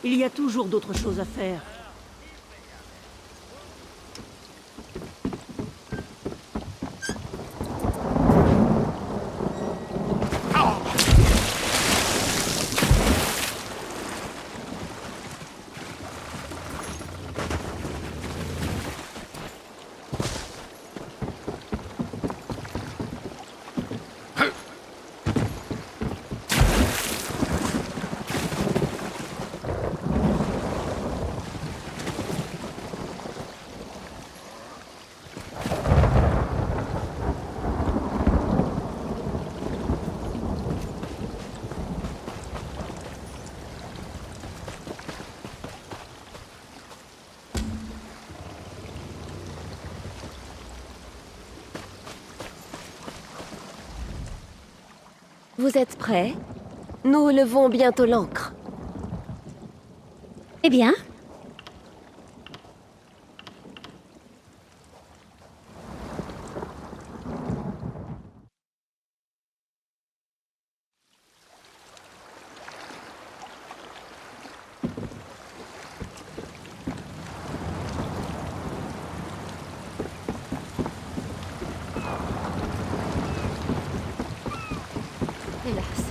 Il y a toujours d'autres choses à faire. Vous êtes prêts? Nous levons bientôt l'ancre. Eh bien, Hélas.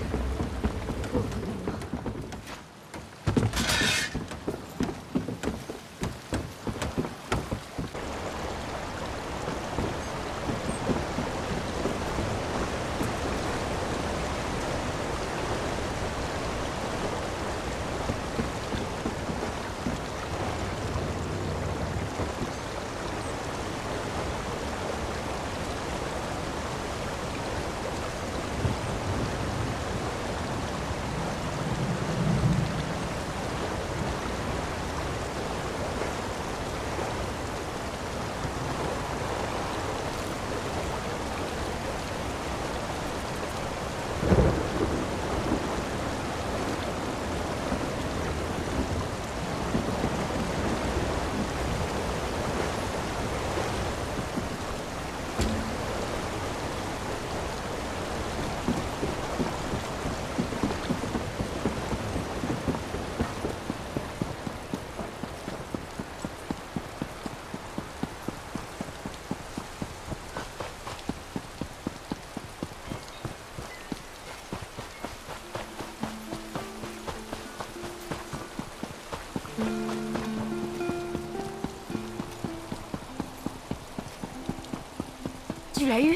tu l'as eu?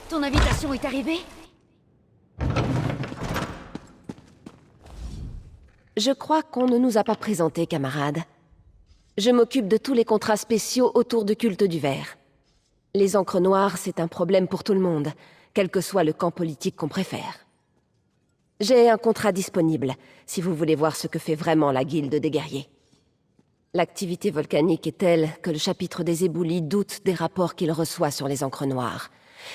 Ton invitation est arrivée? Je crois qu'on ne nous a pas présenté, camarades. Je m'occupe de tous les contrats spéciaux autour du culte du ver. Les encres noires, c'est un problème pour tout le monde, quel que soit le camp politique qu'on préfère. J'ai un contrat disponible, si vous voulez voir ce que fait vraiment la guilde des guerriers. L'activité volcanique est telle que le chapitre des éboulis doute des rapports qu'il reçoit sur les encres noires.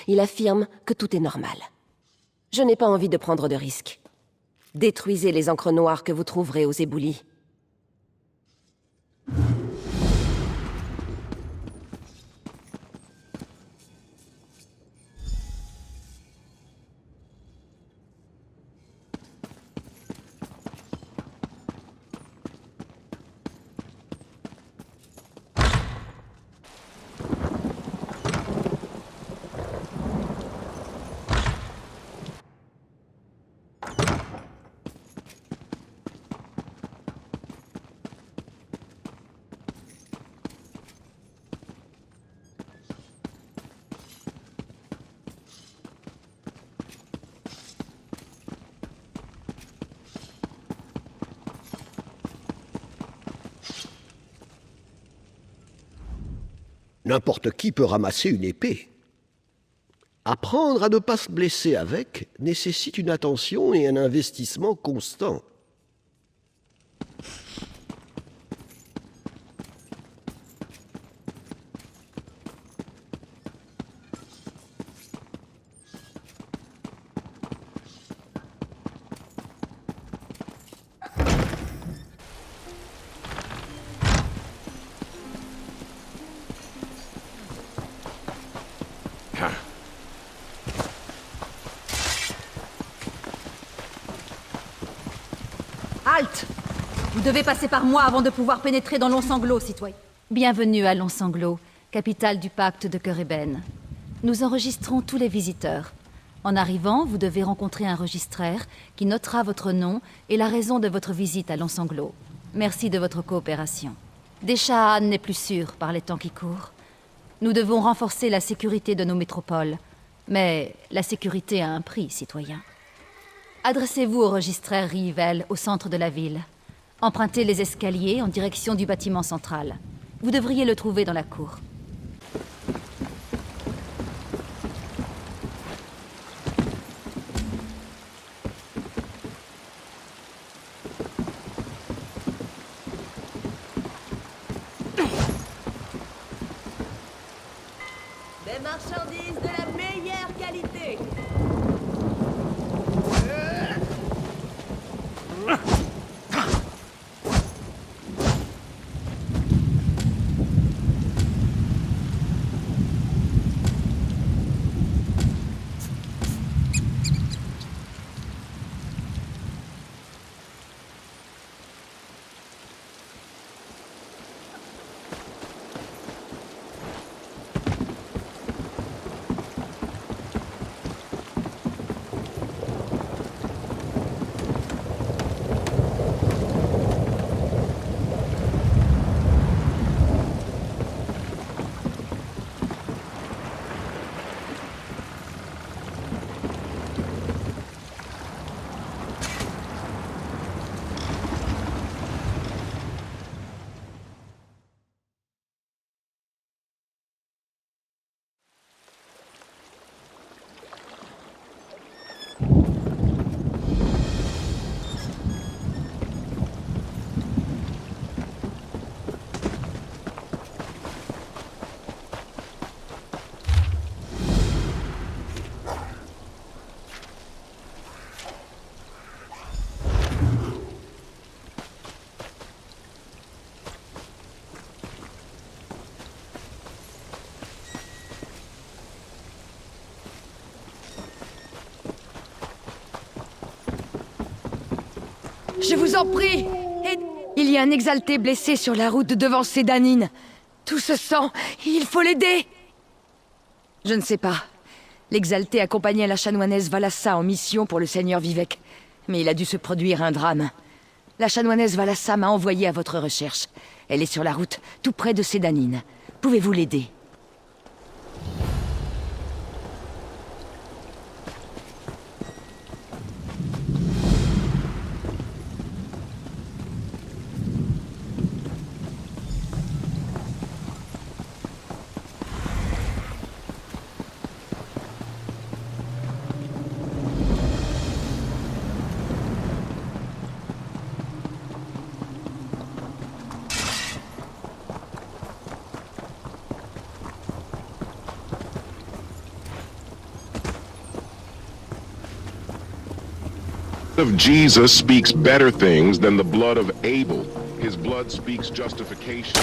Il affirme que tout est normal. Je n'ai pas envie de prendre de risques. Détruisez les encres noires que vous trouverez aux éboulis. N'importe qui peut ramasser une épée. Apprendre à ne pas se blesser avec nécessite une attention et un investissement constant. Halte! Vous devez passer par moi avant de pouvoir pénétrer dans Long-Sanglot, citoyen. Bienvenue à Long-Sanglot, capitale du pacte de Cœur-Ébène. Nous enregistrons tous les visiteurs. En arrivant, vous devez rencontrer un registraire qui notera votre nom et la raison de votre visite à Long-Sanglot. Merci de votre coopération. Deshaan n'est plus sûr par les temps qui courent. Nous devons renforcer la sécurité de nos métropoles. Mais la sécurité a un prix, citoyen. Adressez-vous au registraire Rivel, au centre de la ville. Empruntez les escaliers en direction du bâtiment central. Vous devriez le trouver dans la cour. Des marchandises de la meilleure qualité. Je vous en prie, il y a un exalté blessé sur la route devant Sédanine. Tout ce sang, il faut l'aider. Je ne sais pas. L'exalté accompagnait la chanoinesse Valassa en mission pour le seigneur Vivek. Mais il a dû se produire un drame. La chanoinesse Valassa m'a envoyé à votre recherche. Elle est sur la route, tout près de Sédanine. Pouvez-vous l'aider ? Of Jesus speaks better things than the blood of Abel. His blood speaks justification.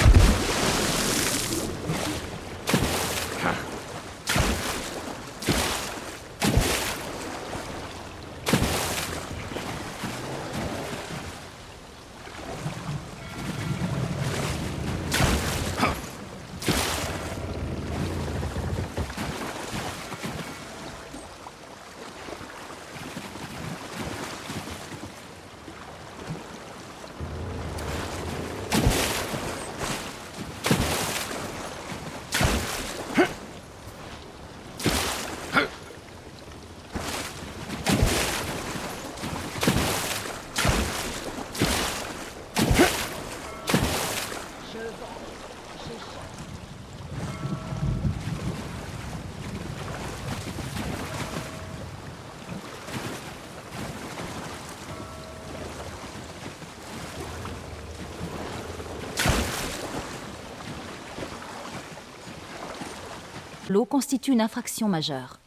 L'eau constitue une infraction majeure.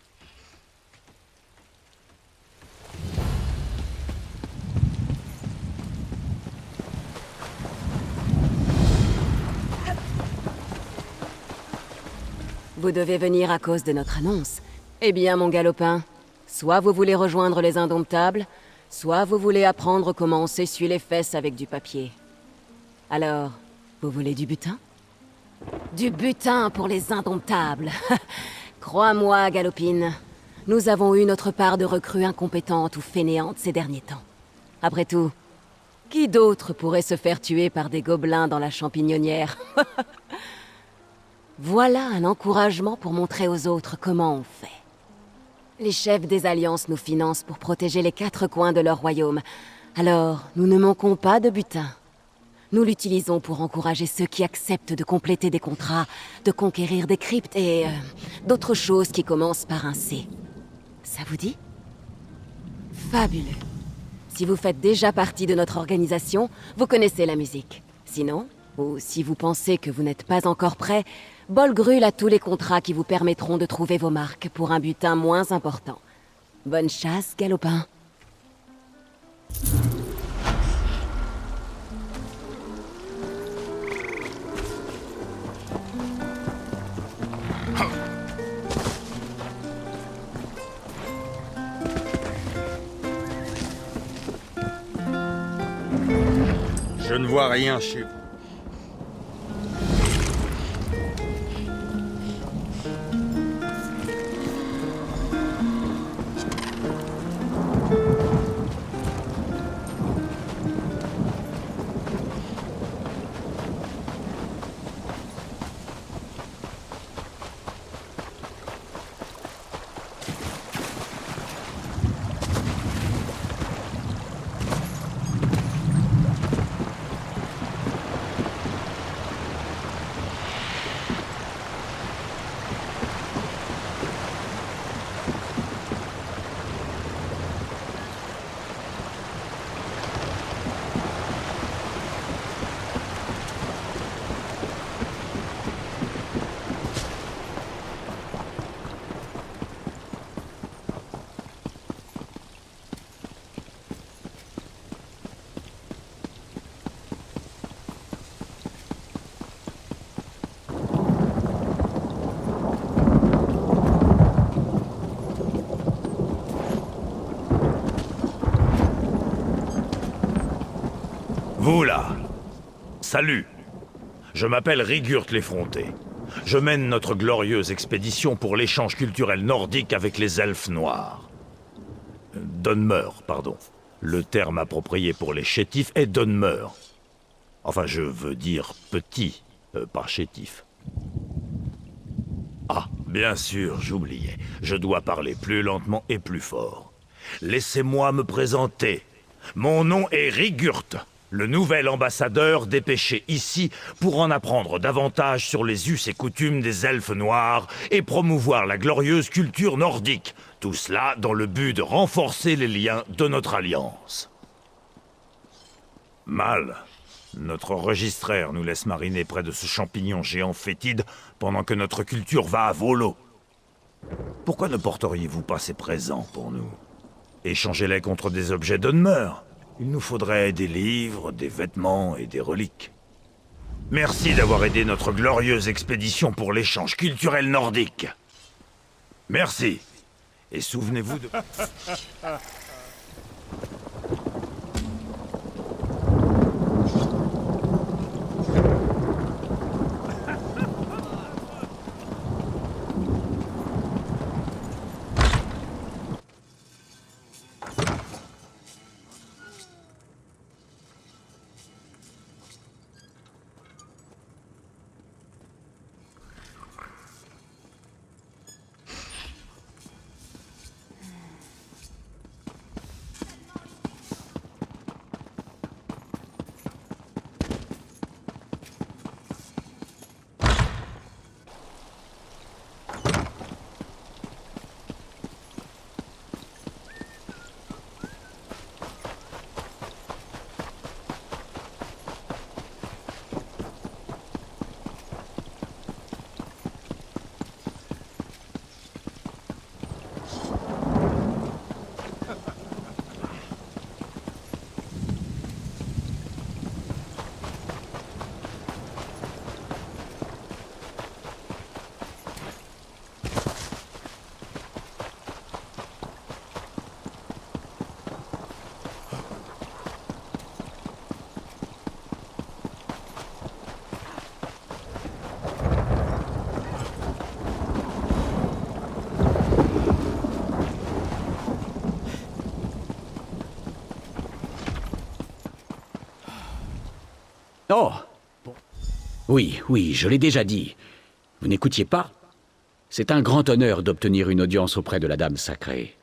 Vous devez venir à cause de notre annonce. Eh bien, mon galopin, soit vous voulez rejoindre les Indomptables, soit vous voulez apprendre comment on s'essuie les fesses avec du papier. Alors, vous voulez du butin? Du butin pour les indomptables. Crois-moi, Galopine, nous avons eu notre part de recrues incompétentes ou fainéantes ces derniers temps. Après tout, qui d'autre pourrait se faire tuer par des gobelins dans la champignonnière? Voilà un encouragement pour montrer aux autres comment on fait. Les chefs des alliances nous financent pour protéger les 4 coins de leur royaume. Alors, nous ne manquons pas de butin. Nous l'utilisons pour encourager ceux qui acceptent de compléter des contrats, de conquérir des cryptes et d'autres choses qui commencent par un C. Ça vous dit? Fabuleux. Si vous faites déjà partie de notre organisation, vous connaissez la musique. Sinon, ou si vous pensez que vous n'êtes pas encore prêt, Bolgrul a tous les contrats qui vous permettront de trouver vos marques pour un butin moins important. Bonne chasse, Galopin. Je ne vois rien chez vous. Vous là, salut. Je m'appelle Rigurt l'Effronté. Je mène notre glorieuse expédition pour l'échange culturel nordique avec les elfes noirs. Dunmer, pardon. Le terme approprié pour les chétifs est Dunmer. Enfin, je veux dire petit, pas chétif. Ah, bien sûr, j'oubliais. Je dois parler plus lentement et plus fort. Laissez-moi me présenter. Mon nom est Rigurt, le nouvel ambassadeur dépêché ici pour en apprendre davantage sur les us et coutumes des elfes noirs et promouvoir la glorieuse culture nordique. Tout cela dans le but de renforcer les liens de notre alliance. Mal. Notre registraire nous laisse mariner près de ce champignon géant fétide pendant que notre culture va à volo. Pourquoi ne porteriez-vous pas ces présents pour nous? Échangez-les contre des objets d'Unmer. Il nous faudrait des livres, des vêtements et des reliques. Merci d'avoir aidé notre glorieuse expédition pour l'échange culturel nordique. Merci. Et souvenez-vous de... Oh! Oui, oui, je l'ai déjà dit. Vous n'écoutiez pas? C'est un grand honneur d'obtenir une audience auprès de la Dame Sacrée.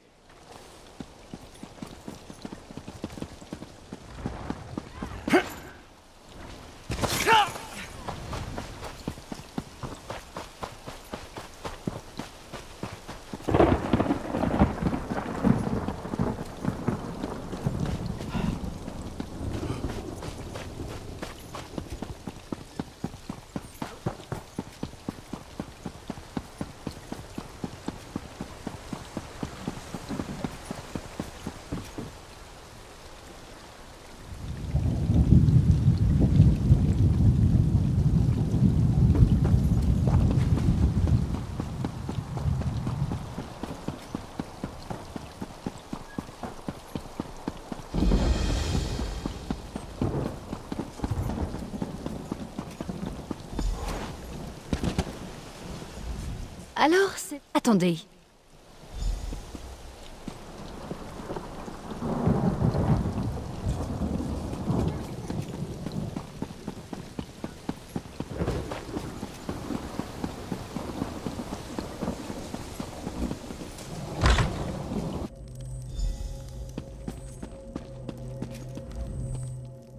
Alors, c'est... Attendez.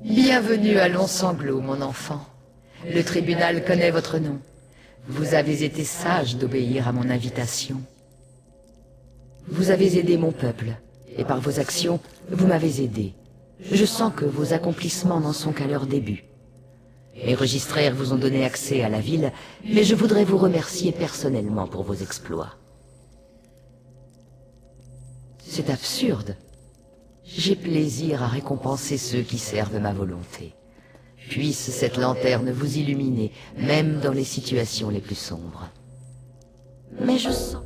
Bienvenue à Long-Sanglot, mon enfant. Le tribunal connaît votre nom. Vous avez été sage d'obéir à mon invitation. Vous avez aidé mon peuple, et par vos actions, vous m'avez aidé. Je sens que vos accomplissements n'en sont qu'à leur début. Les registraires vous ont donné accès à la ville, mais je voudrais vous remercier personnellement pour vos exploits. C'est absurde. J'ai plaisir à récompenser ceux qui servent ma volonté. Puisse cette lanterne vous illuminer, même dans les situations les plus sombres. Mais je sens...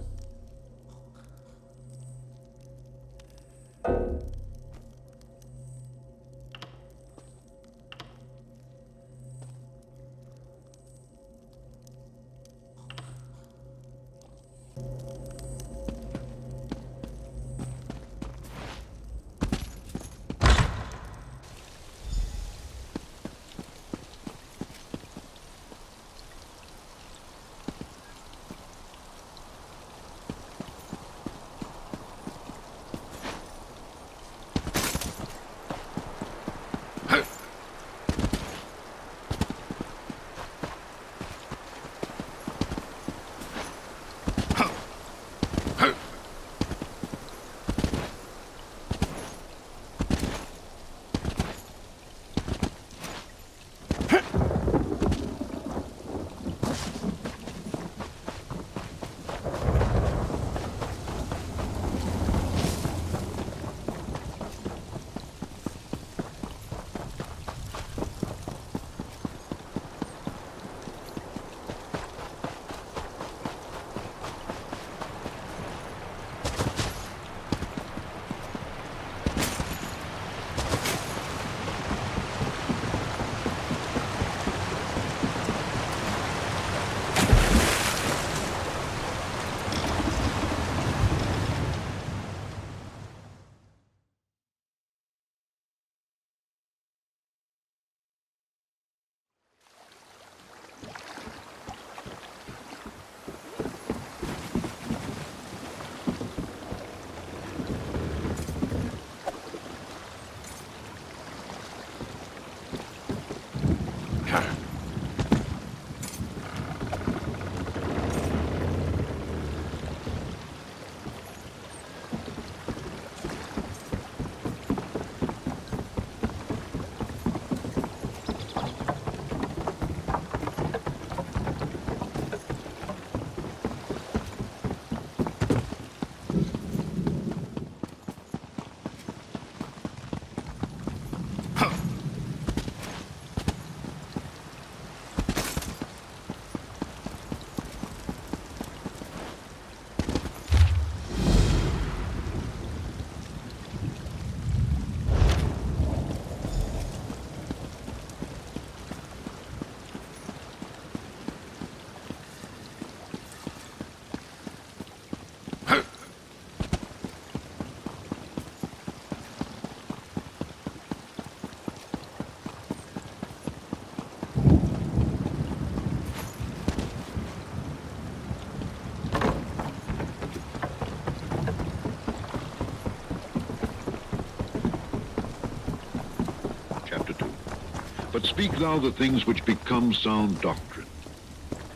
But speak thou the things which become sound doctrine,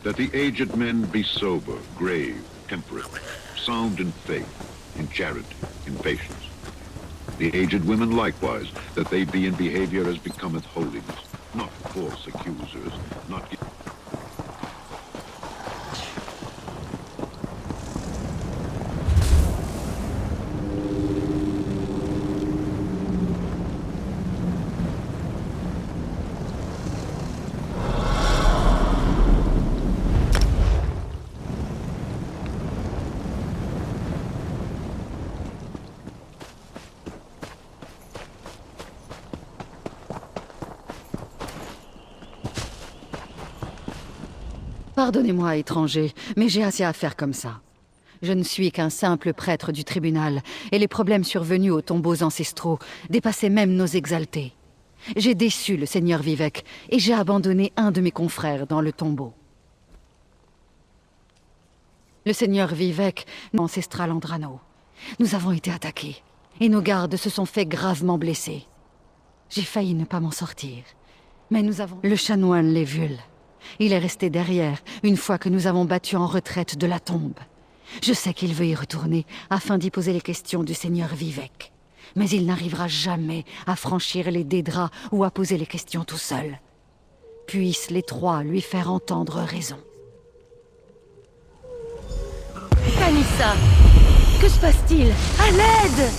that the aged men be sober, grave, temperate, sound in faith, in charity, in patience. The aged women likewise, that they be in behavior as becometh holiness, not false accusers, not... Pardonnez-moi, étranger, mais j'ai assez à faire comme ça. Je ne suis qu'un simple prêtre du tribunal, et les problèmes survenus aux tombeaux ancestraux dépassaient même nos exaltés. J'ai déçu le seigneur Vivec, et j'ai abandonné un de mes confrères dans le tombeau. Le seigneur Vivec, ancestral Andrano. Nous avons été attaqués, et nos gardes se sont fait gravement blesser. J'ai failli ne pas m'en sortir, mais nous avons... Le chanoine Lévul. Il est resté derrière, une fois que nous avons battu en retraite de la tombe. Je sais qu'il veut y retourner, afin d'y poser les questions du seigneur Vivec. Mais il n'arrivera jamais à franchir les dédraps ou à poser les questions tout seul. Puissent les trois lui faire entendre raison. Anissa! Que se passe-t-il? À l'aide!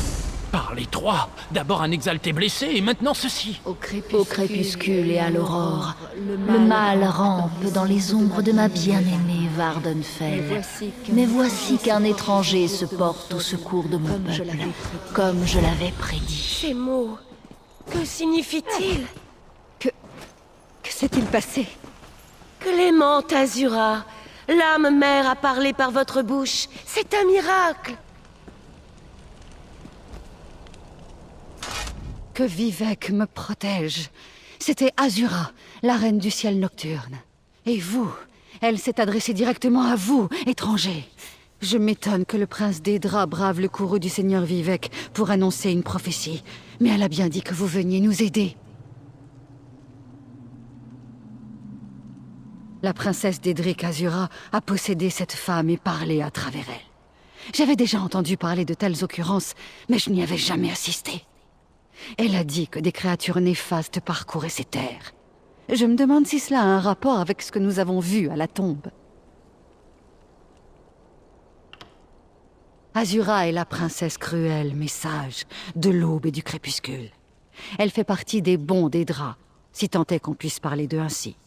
Par les trois! D'abord un exalté blessé et maintenant ceci! Au crépuscule et à l'aurore, le mal rampe dans les ombres de ma bien-aimée Vardenfell. Mais voici qu'un étranger se porte au secours de mon peuple, comme je l'avais prédit. Ces mots, que signifient-ils? Que s'est-il passé? Clémente Azura, l'âme mère a parlé par votre bouche. C'est un miracle. Que Vivec me protège. C'était Azura, la reine du ciel nocturne. Et vous, elle s'est adressée directement à vous, étranger. Je m'étonne que le prince Dédra brave le courroux du seigneur Vivec pour annoncer une prophétie. Mais elle a bien dit que vous veniez nous aider. La princesse d'Edric Azura a possédé cette femme et parlé à travers elle. J'avais déjà entendu parler de telles occurrences, mais je n'y avais jamais assisté. Elle a dit que des créatures néfastes parcouraient ces terres. Je me demande si cela a un rapport avec ce que nous avons vu à la tombe. Azura est la princesse cruelle mais sage de l'aube et du crépuscule. Elle fait partie des bons Dédra, si tant est qu'on puisse parler d'eux ainsi.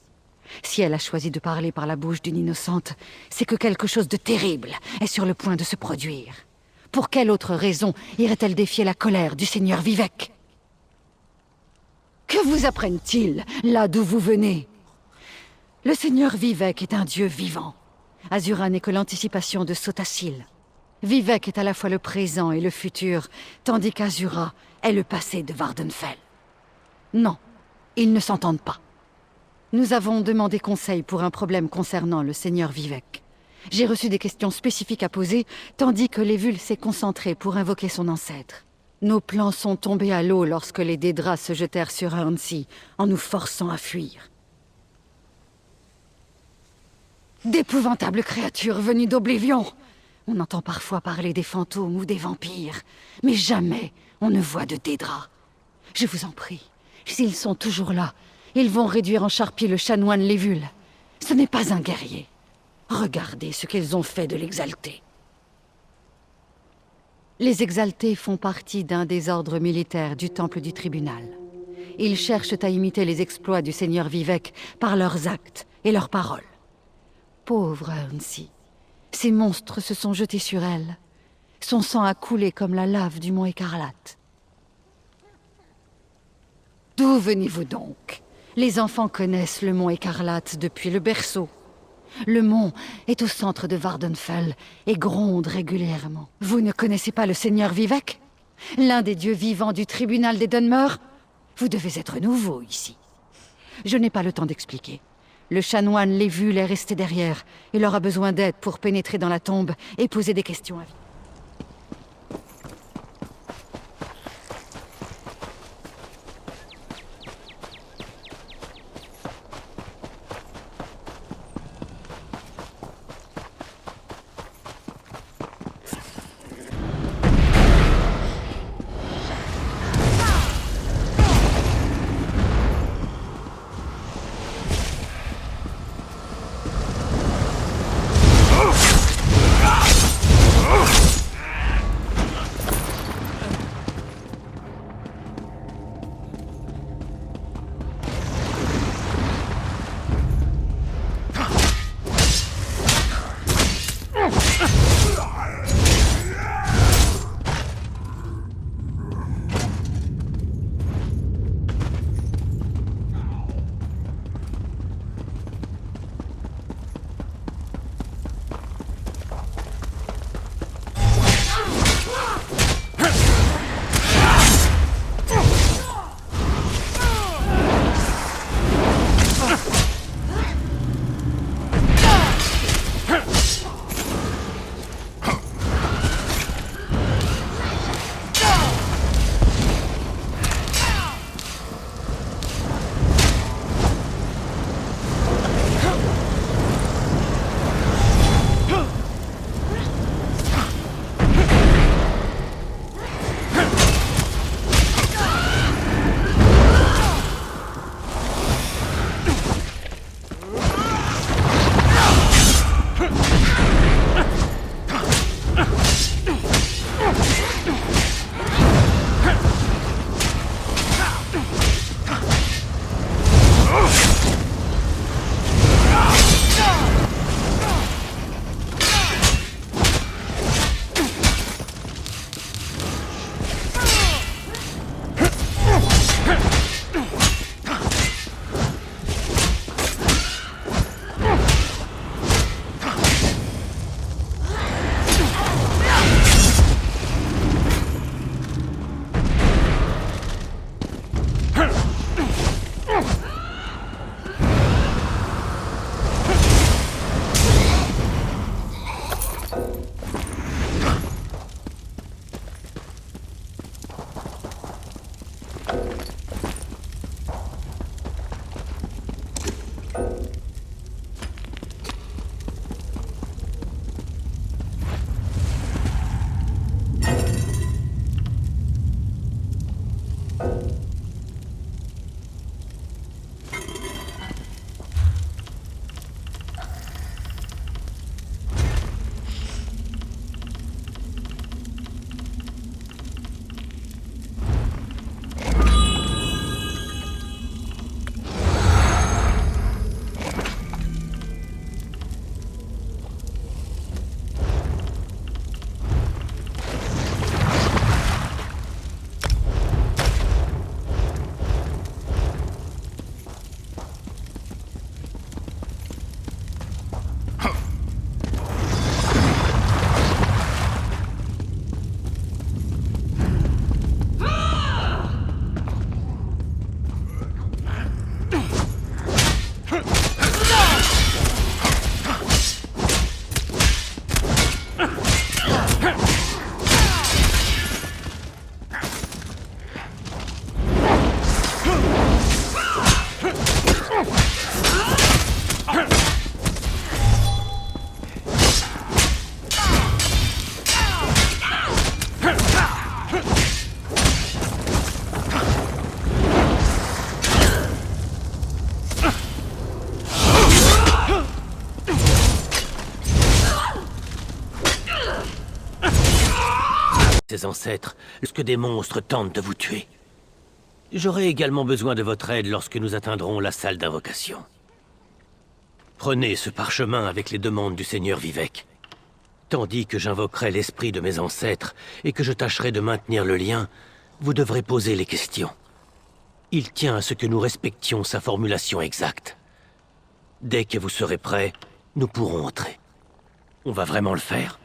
Si elle a choisi de parler par la bouche d'une innocente, c'est que quelque chose de terrible est sur le point de se produire. Pour quelle autre raison irait-elle défier la colère du seigneur Vivec? Que vous apprennent-ils, là d'où vous venez? Le seigneur Vivec est un dieu vivant. Azura n'est que l'anticipation de Sotasil. Vivec est à la fois le présent et le futur, tandis qu'Azura est le passé de Vardenfell. Non, ils ne s'entendent pas. Nous avons demandé conseil pour un problème concernant le seigneur Vivec. J'ai reçu des questions spécifiques à poser, tandis que Lévul s'est concentré pour invoquer son ancêtre. Nos plans sont tombés à l'eau lorsque les Dédras se jetèrent sur Hansi, en nous forçant à fuir. D'épouvantables créatures venues d'Oblivion! On entend parfois parler des fantômes ou des vampires, mais jamais on ne voit de Dédras. Je vous en prie, s'ils sont toujours là, ils vont réduire en charpie le chanoine Lévul. Ce n'est pas un guerrier. Regardez ce qu'ils ont fait de l'Exalté. Les Exaltés font partie d'un des ordres militaires du Temple du Tribunal. Ils cherchent à imiter les exploits du seigneur Vivec par leurs actes et leurs paroles. Pauvre Hansi, ces monstres se sont jetés sur elle. Son sang a coulé comme la lave du mont Écarlate. D'où venez-vous donc? Les enfants connaissent le mont Écarlate depuis le berceau. Le mont est au centre de Vardenfell et gronde régulièrement. Vous ne connaissez pas le seigneur Vivec? L'un des dieux vivants du tribunal des Dunmer? Vous devez être nouveau ici. Je n'ai pas le temps d'expliquer. Le chanoine Lévul est resté derrière. Il aura besoin d'aide pour pénétrer dans la tombe et poser des questions à Vivec. Ces ancêtres, lorsque des monstres tentent de vous tuer. J'aurai également besoin de votre aide lorsque nous atteindrons la salle d'invocation. Prenez ce parchemin avec les demandes du Seigneur Vivec. Tandis que j'invoquerai l'esprit de mes ancêtres et que je tâcherai de maintenir le lien, vous devrez poser les questions. Il tient à ce que nous respections sa formulation exacte. Dès que vous serez prêts, nous pourrons entrer. On va vraiment le faire?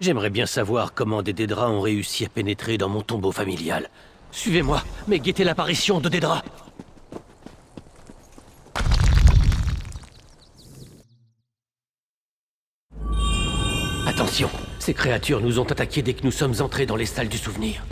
J'aimerais bien savoir comment des Dédras ont réussi à pénétrer dans mon tombeau familial. Suivez-moi, mais guettez l'apparition de Dédras. Attention, ces créatures nous ont attaqués dès que nous sommes entrés dans les salles du souvenir.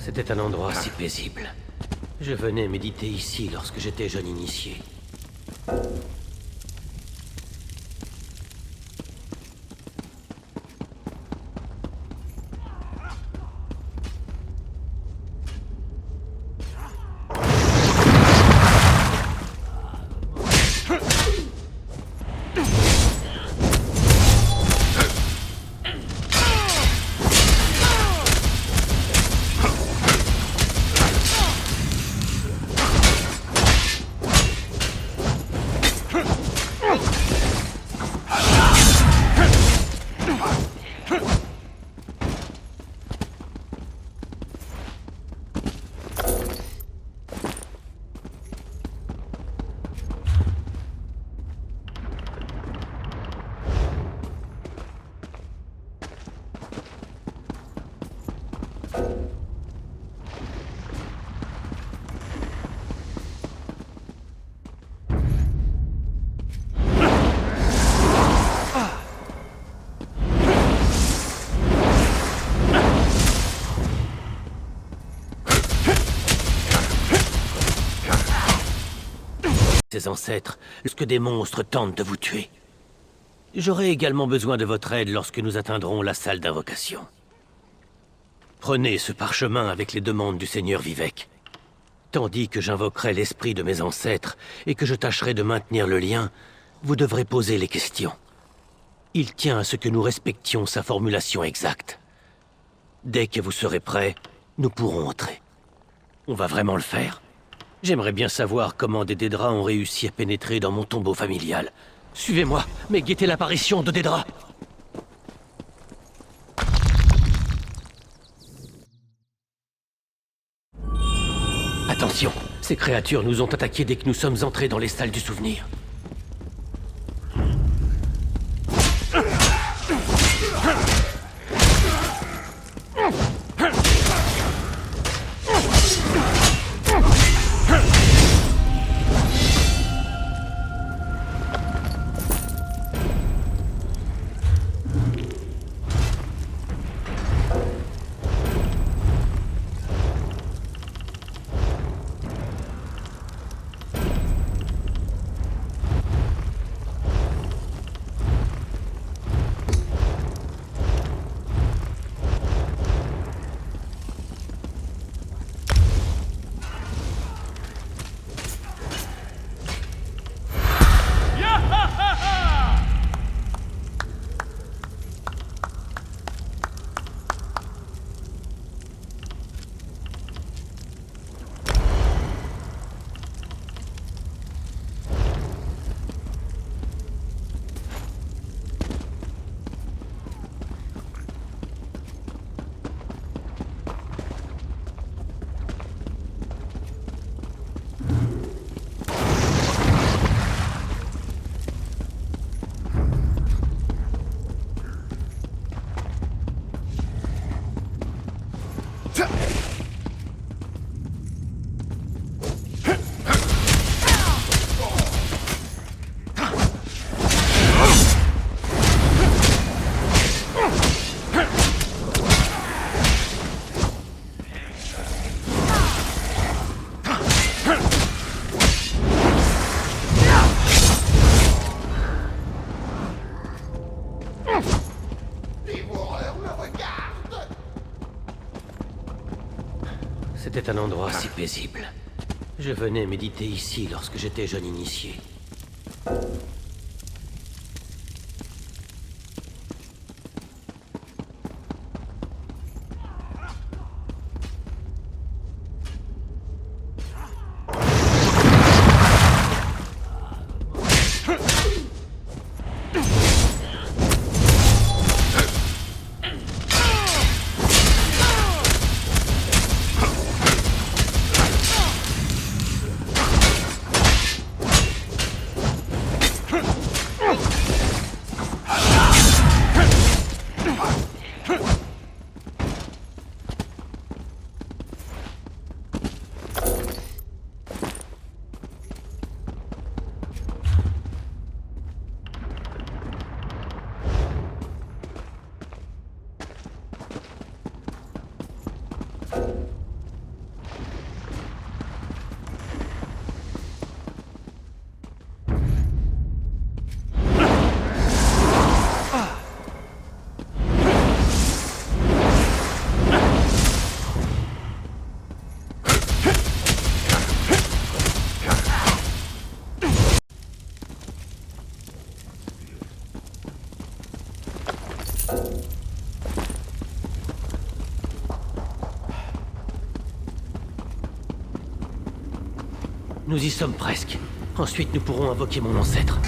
C'était un endroit si paisible. Je venais méditer ici lorsque j'étais jeune initié. Ces ancêtres, lorsque des monstres tentent de vous tuer. J'aurai également besoin de votre aide lorsque nous atteindrons la salle d'invocation. Prenez ce parchemin avec les demandes du Seigneur Vivec. Tandis que j'invoquerai l'esprit de mes ancêtres et que je tâcherai de maintenir le lien, vous devrez poser les questions. Il tient à ce que nous respections sa formulation exacte. Dès que vous serez prêts, nous pourrons entrer. On va vraiment le faire? J'aimerais bien savoir comment des Dédras ont réussi à pénétrer dans mon tombeau familial. Suivez-moi, mais guettez l'apparition de Dédras. Attention, ces créatures nous ont attaqués dès que nous sommes entrés dans les salles du souvenir. C'était un endroit si paisible. Je venais méditer ici lorsque j'étais jeune initié. Nous y sommes presque. Ensuite, nous pourrons invoquer mon ancêtre.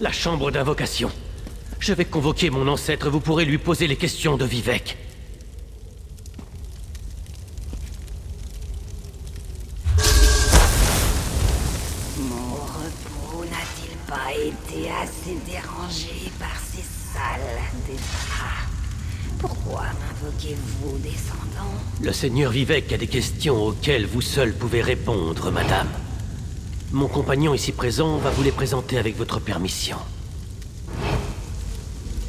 La chambre d'invocation. Je vais convoquer mon ancêtre, vous pourrez lui poser les questions de Vivec. Mon repos n'a-t-il pas été assez dérangé par ces salles des draps? Pourquoi m'invoquez-vous, descendant? Le seigneur Vivec a des questions auxquelles vous seul pouvez répondre, madame. Mon compagnon ici présent va vous les présenter avec votre permission.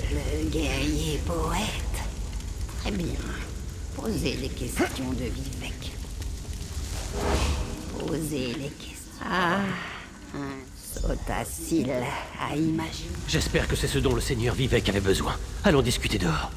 Le guerrier poète. Très bien. Posez les questions de Vivec. Posez les questions. Ah, un sotacile à imaginer. J'espère que c'est ce dont le seigneur Vivec avait besoin. Allons discuter dehors.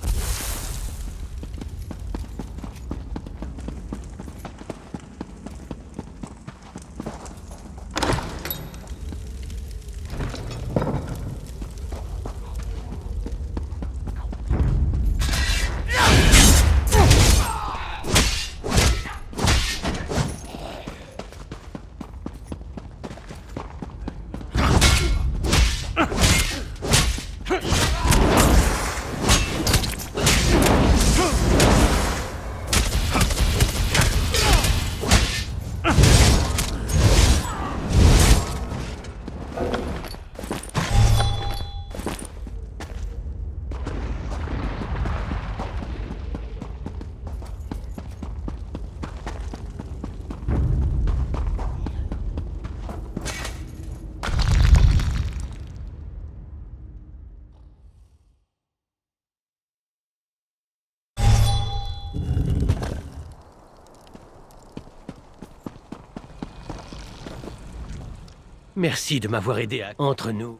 Merci de m'avoir aidé à... Entre nous,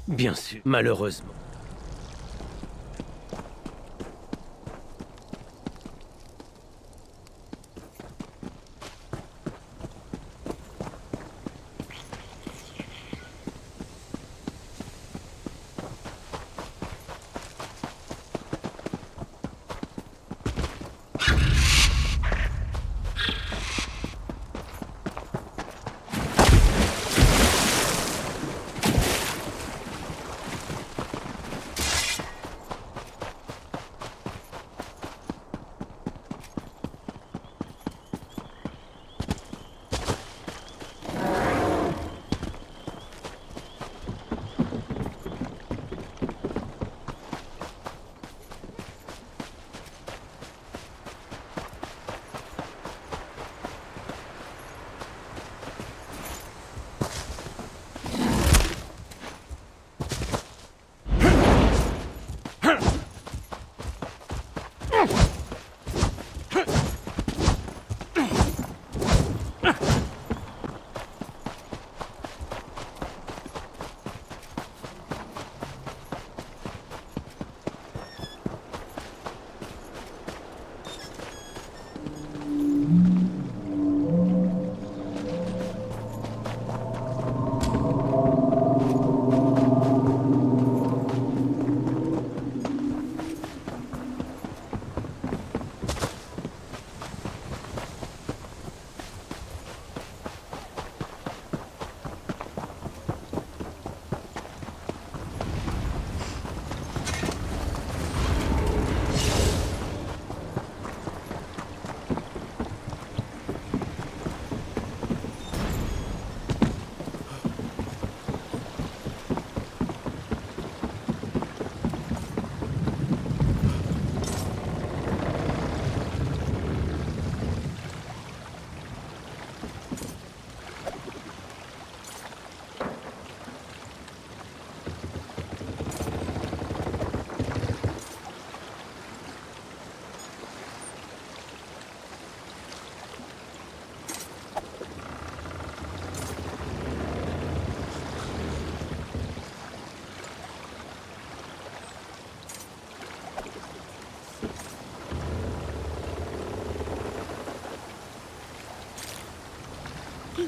bien sûr, malheureusement.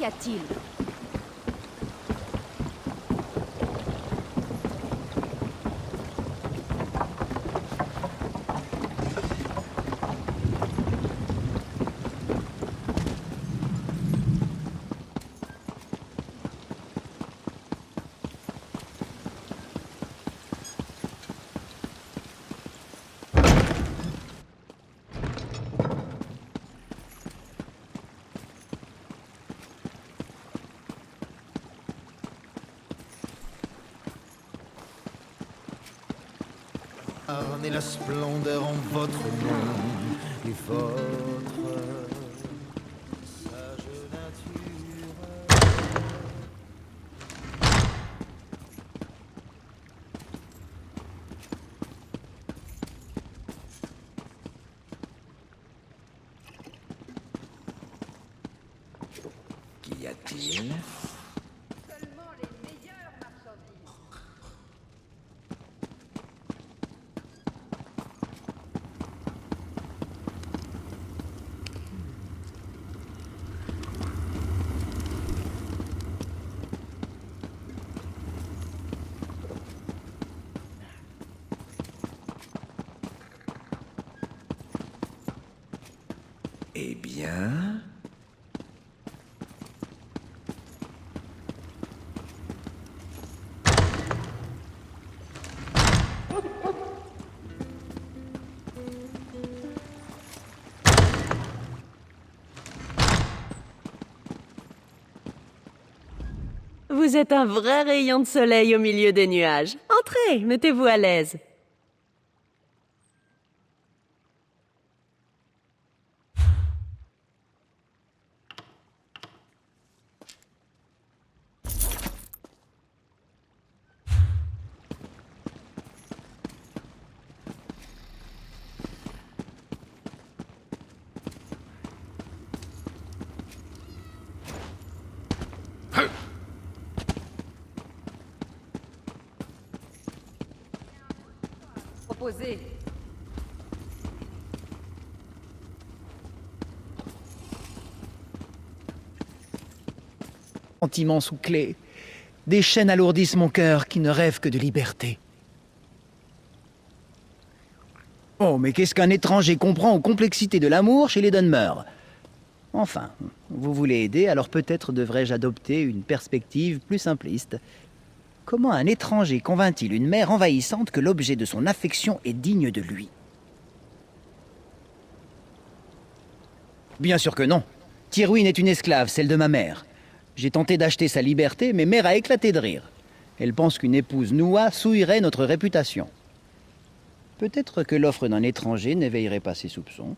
a-t-il? Et la splendeur en votre nom et votre sage nature. Qu'y a-t-il? Eh bien... Vous êtes un vrai rayon de soleil au milieu des nuages. Entrez, mettez-vous à l'aise. Proposé. Sentiments sous clé. Des chaînes alourdissent mon cœur qui ne rêve que de liberté. Oh, mais qu'est-ce qu'un étranger comprend aux complexités de l'amour chez les Dunmer? Enfin, vous voulez aider, alors peut-être devrais-je adopter une perspective plus simpliste. Comment un étranger convainc-il une mère envahissante que l'objet de son affection est digne de lui? Bien sûr que non. Tyrwin est une esclave, celle de ma mère. J'ai tenté d'acheter sa liberté, mais mère a éclaté de rire. Elle pense qu'une épouse noua souillerait notre réputation. Peut-être que l'offre d'un étranger n'éveillerait pas ses soupçons.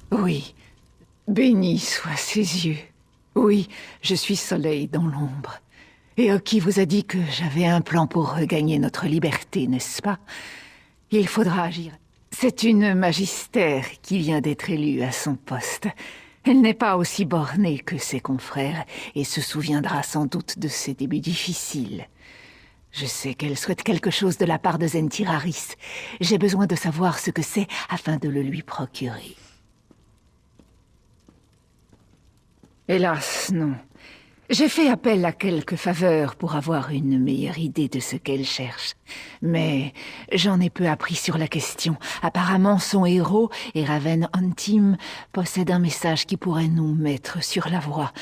Oui, bénis soient ses yeux. Oui, je suis Soleil dans l'ombre. Et Oki vous a dit que j'avais un plan pour regagner notre liberté, n'est-ce pas? Il faudra agir. C'est une magistère qui vient d'être élue à son poste. Elle n'est pas aussi bornée que ses confrères et se souviendra sans doute de ses débuts difficiles. Je sais qu'elle souhaite quelque chose de la part de Zentiraris. J'ai besoin de savoir ce que c'est afin de le lui procurer. Hélas, non. J'ai fait appel à quelques faveurs pour avoir une meilleure idée de ce qu'elle cherche. Mais j'en ai peu appris sur la question. Apparemment, son héros, Eraven Antim, possède un message qui pourrait nous mettre sur la voie.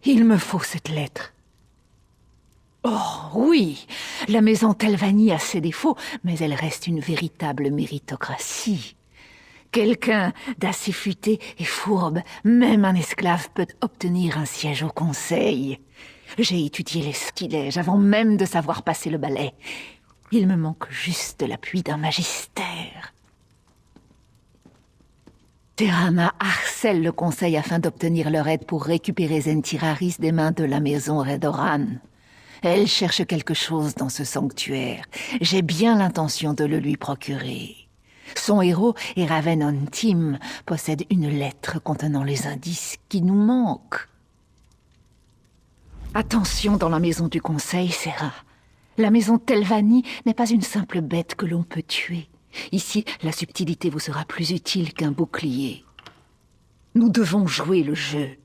Il me faut cette lettre. Oh, oui, la maison Telvanni a ses défauts, mais elle reste une véritable méritocratie. Quelqu'un d'assez futé et fourbe, même un esclave, peut obtenir un siège au conseil. J'ai étudié les sortilèges avant même de savoir passer le balai. Il me manque juste l'appui d'un magistère. Terrana harcèle le conseil afin d'obtenir leur aide pour récupérer Zentiraris des mains de la maison Redoran. Elle cherche quelque chose dans ce sanctuaire. J'ai bien l'intention de le lui procurer. Son héros, Eraven Antim, possède une lettre contenant les indices qui nous manquent. Attention dans la maison du conseil, Serra. La maison Telvanni n'est pas une simple bête que l'on peut tuer. Ici, la subtilité vous sera plus utile qu'un bouclier. Nous devons jouer le jeu.